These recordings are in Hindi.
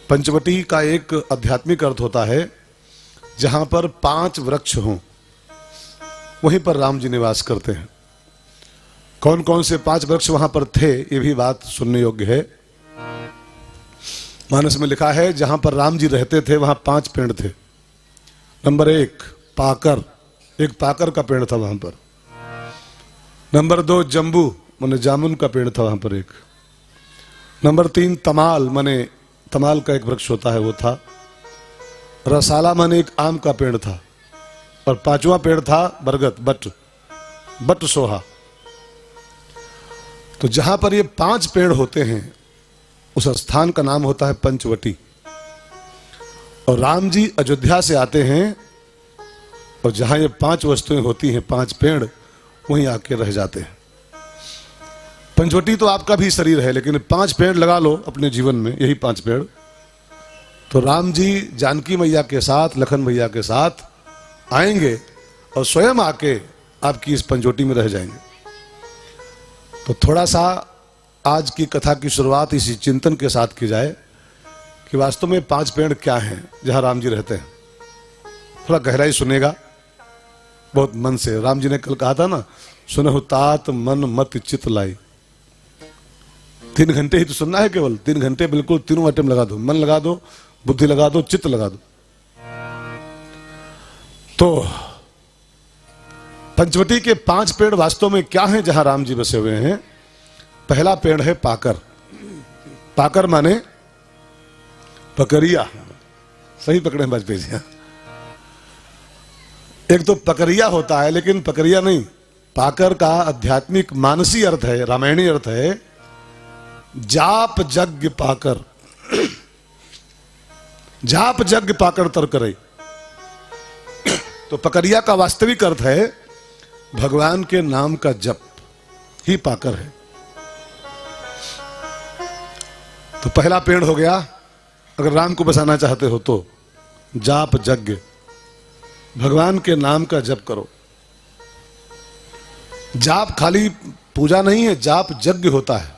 पंचवटी का एक आध्यात्मिक अर्थ होता है जहां पर 5 वृक्ष हों, वहीं पर राम जी निवास करते हैं। कौन कौन से 5 वृक्ष वहां पर थे, ये भी बात सुनने योग्य है। मानस में लिखा है जहां पर राम जी रहते थे वहां 5 पेड़ थे। नंबर 1 पाकर, एक पाकर का पेड़ था वहां पर। नंबर 2 जम्बू माने जामुन का पेड़ था वहां पर एक। नंबर 3 तमाल माने तमाल का एक वृक्ष होता है वो था। रसाला माने एक आम का पेड़ था। और 5वां पेड़ था बरगद, बट सोहा। तो जहां पर ये 5 पेड़ होते हैं उस स्थान का नाम होता है पंचवटी। और राम जी अयोध्या से आते हैं और जहां ये 5 वस्तुएं होती हैं, 5 पेड़, वहीं आके रह जाते हैं। पंचवटी तो आपका भी शरीर है, लेकिन 5 पेड़ लगा लो अपने जीवन में, यही 5 पेड़। तो राम जी जानकी मैया के साथ, लखन भैया के साथ आएंगे और स्वयं आके आपकी इस पंचवटी में रह जाएंगे। तो थोड़ा सा आज की कथा की शुरुआत इसी चिंतन के साथ की जाए कि वास्तव में 5 पेड़ क्या हैं जहां राम जी रहते हैं। थोड़ा गहराई सुनेगा, बहुत मन से। राम जी ने कल कहा था ना, सुनहु तात मन मत चित लाई। 3 घंटे ही तो सुनना है, केवल 3 घंटे, बिल्कुल तीनों आइटम लगा दो, मन लगा दो, बुद्धि लगा दो, चित्त लगा दो। तो पंचवटी के 5 पेड़ वास्तव में क्या हैं जहां राम जी बसे हुए हैं। पहला पेड़ है पाकर। पाकर माने पकरिया, सही पकड़े वाजपेयी जी। एक तो पकरिया होता है, लेकिन पकरिया नहीं, पाकर का आध्यात्मिक मानसी अर्थ है, रामायणी अर्थ है जाप यज्ञ पाकर। जाप यज्ञ पाकर तर करे। तो पकरिया का वास्तविक अर्थ है भगवान के नाम का जप ही पाकर है। तो पहला पेड़ हो गया, अगर राम को बसाना चाहते हो तो जाप यज्ञ, भगवान के नाम का जप करो। जाप खाली पूजा नहीं है, जाप यज्ञ होता है।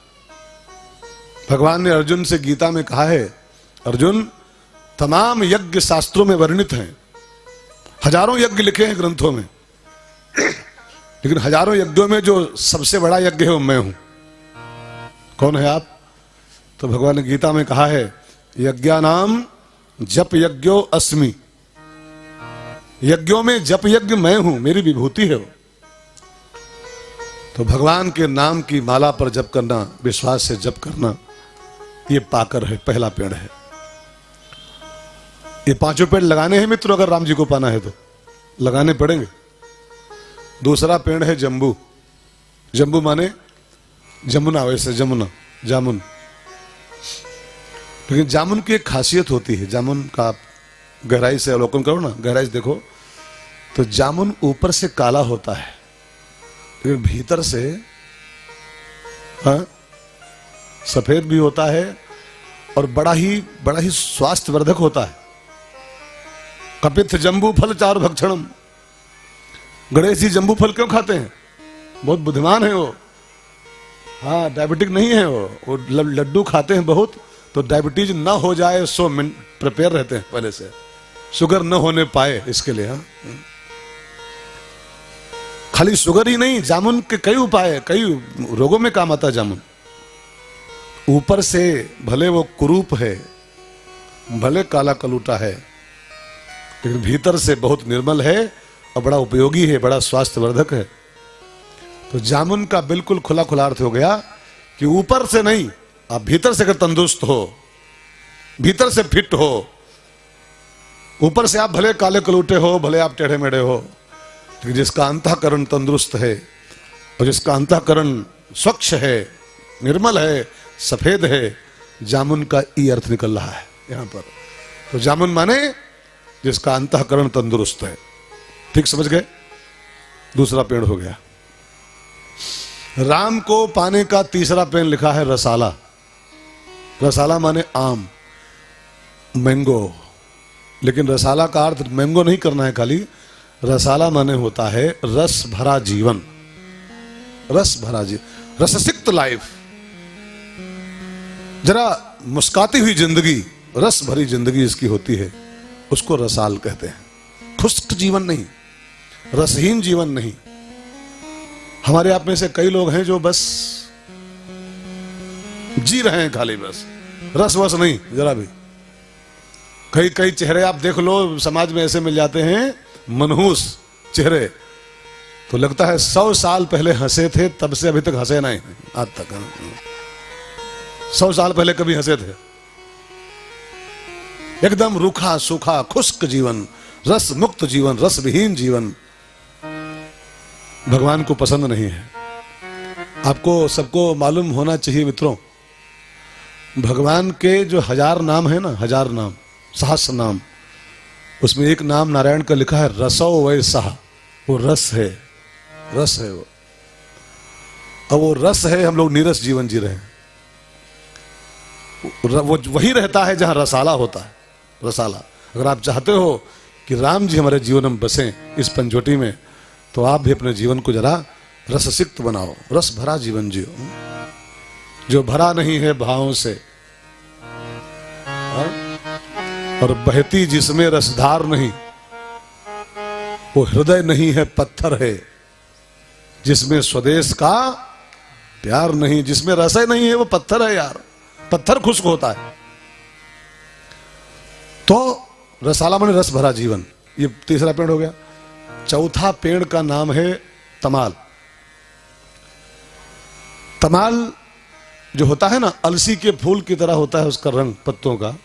भगवान ने अर्जुन से गीता में कहा है, अर्जुन तमाम यज्ञ शास्त्रों में वर्णित हैं, हजारों यज्ञ लिखे हैं ग्रंथों में, लेकिन हजारों यज्ञों में जो सबसे बड़ा यज्ञ है वो मैं हूं। कौन है आप? तो भगवान ने गीता में कहा है यज्ञानाम जप यज्ञो अस्मि। यज्ञों में जप यज्ञ मैं हूं, मेरी विभूति है वो। तो भगवान के नाम की माला पर जप करना, विश्वास से जप करना, ये पाकर है, पहला पेड़ है। ये 5 पेड़ लगाने हैं मित्रों, अगर राम जी को पाना है तो लगाने पड़ेंगे। दूसरा पेड़ है जम्बू। जम्बू माने जमुना, वैसे जमुना, जामुन। लेकिन जामुन की एक खासियत होती है, जामुन का गहराई से अवलोकन करो ना, गहराई से देखो तो जामुन ऊपर से काला होता है, लेकिन भीतर से सफेद भी होता है और बड़ा ही स्वास्थ्यवर्धक होता है। कपित जम्बू फल चारु भक्षणम। गणेश जी जम्बू फल क्यों खाते हैं? बहुत बुद्धिमान है वो। हाँ, डायबिटिक नहीं है वो लड्डू खाते हैं बहुत, तो डायबिटीज ना हो जाए सो प्रिपेयर रहते हैं पहले से, शुगर न होने पाए इसके लिए। हाँ, खाली शुगर ही नहीं, जामुन के कई उपाय, कई रोगों में काम आता है जामुन। ऊपर से भले वो कुरूप है, भले काला कलूटा है, लेकिन भीतर से बहुत निर्मल है और बड़ा उपयोगी है, बड़ा स्वास्थ्यवर्धक है। तो जामुन का बिल्कुल खुला खुला अर्थ हो गया कि ऊपर से नहीं, आप भीतर से अगर तंदुरुस्त हो, भीतर से फिट हो, ऊपर से आप भले काले कलूटे हो, भले आप टेढ़े मेढ़े हो, लेकिन जिसका अंतःकरण तंदुरुस्त है और जिसका अंतःकरण स्वच्छ है, निर्मल है, सफेद है, जामुन का ई अर्थ निकल रहा है यहां पर। तो जामुन माने जिसका अंतःकरण तंदुरुस्त है। ठीक समझ गए? दूसरा पेड़ हो गया। राम को पाने का तीसरा पेड़ लिखा है रसाला। रसाला माने आम, मैंगो। लेकिन रसाला का अर्थ मैंगो नहीं करना है खाली, रसाला माने होता है रस भरा जीवन। रस भरा जीवन, रससिक्त लाइफ। जरा मुस्काती हुई जिंदगी, रस भरी जिंदगी इसकी होती है, उसको रसाल कहते हैं। खुश्क जीवन नहीं, रसहीन जीवन नहीं। हमारे आप में से कई लोग हैं जो बस जी रहे हैं खाली, बस रस वस नहीं जरा भी। कई कई चेहरे आप देख लो समाज में ऐसे मिल जाते हैं, मनहूस चेहरे, तो लगता है 100 साल पहले हंसे थे, तब से अभी तक हंसे नहीं आज तक। 100 साल पहले कभी हंसे थे? एकदम रूखा सूखा खुश्क जीवन, रस मुक्त जीवन, रस विहीन जीवन भगवान को पसंद नहीं है। आपको सबको मालूम होना चाहिए मित्रों, भगवान के जो 1000 नाम है ना, 1000 नाम, सहस्र नाम, उसमें एक नाम नारायण का लिखा है रसो वै सह। वो रस है, रस है वो। अब वो रस है, हम लोग नीरस जीवन जी रहे हैं। वो वही रहता है जहां रसाला होता है, रसाला। अगर आप चाहते हो कि राम जी हमारे जीवन में बसें इस पंचवटी में, तो आप भी अपने जीवन को जरा रससिक्त बनाओ, रस भरा जीवन जियो, जो भरा नहीं है भावों से, और बहती जिसमें रसधार नहीं, वो हृदय नहीं है पत्थर है, जिसमें स्वदेश का प्यार नहीं, जिसमें रस नहीं है वो पत्थर है यार, पत्थर खुश्क होता है। तो रसाला माने रस भरा जीवन, ये तीसरा पेड़ हो गया। चौथा पेड़ का नाम है तमाल। तमाल जो होता है ना, अलसी के फूल की तरह होता है उसका रंग, पत्तों का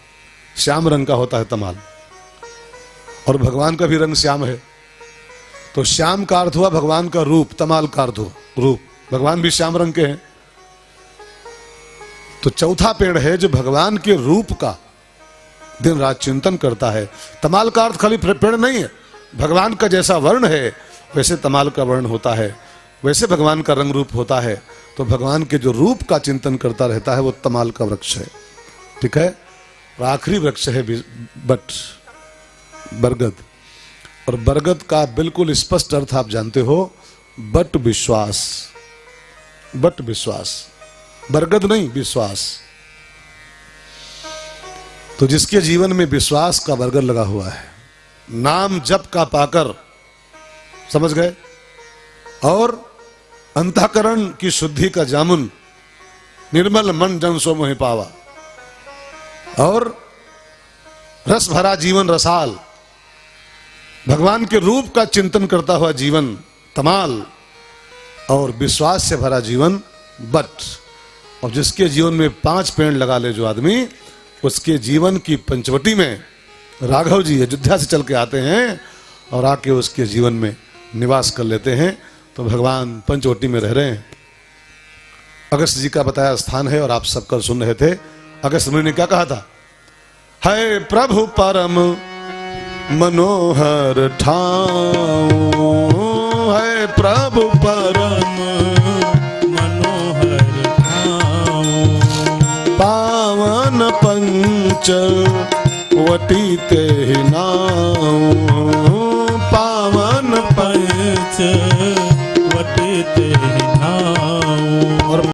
श्याम रंग का होता है तमाल, और भगवान का भी रंग श्याम है। तो श्याम का अर्थ हुआ भगवान का रूप, तमाल का अर्थ हुआ रूप, भगवान भी श्याम रंग के हैं। तो चौथा पेड़ है जो भगवान के रूप का दिन रात चिंतन करता है। तमाल का अर्थ खाली पेड़ नहीं है, भगवान का जैसा वर्ण है वैसे तमाल का वर्ण होता है, वैसे भगवान का रंग रूप होता है। तो भगवान के जो रूप का चिंतन करता रहता है वो तमाल का वृक्ष है, ठीक है। और आखिरी वृक्ष है बट, बरगद। और बरगद का बिल्कुल स्पष्ट अर्थ आप जानते हो, बट विश्वास, बट विश्वास, बरगद नहीं विश्वास। तो जिसके जीवन में विश्वास का बरगद लगा हुआ है, नाम जप का पाकर, समझ गए, और अंतःकरण की शुद्धि का जामुन, निर्मल मन जन सो मोहि पावा, और रस भरा जीवन रसाल, भगवान के रूप का चिंतन करता हुआ जीवन तमाल, और विश्वास से भरा जीवन बट। और जिसके जीवन में 5 पेड़ लगा ले जो आदमी, उसके जीवन की पंचवटी में राघव जी अयोध्या से चल के आते हैं और आके उसके जीवन में निवास कर लेते हैं। तो भगवान पंचवटी में रह रहे हैं। अगस्त जी का बताया स्थान है और आप सब कल सुन रहे थे। अगस्त मुनि ने क्या कहा था? है प्रभु परम मनोहर ठाव, है प्रभु परम मनोहर ठाव, पावन पंच वटी ते नाव, पावन पंच वटी ते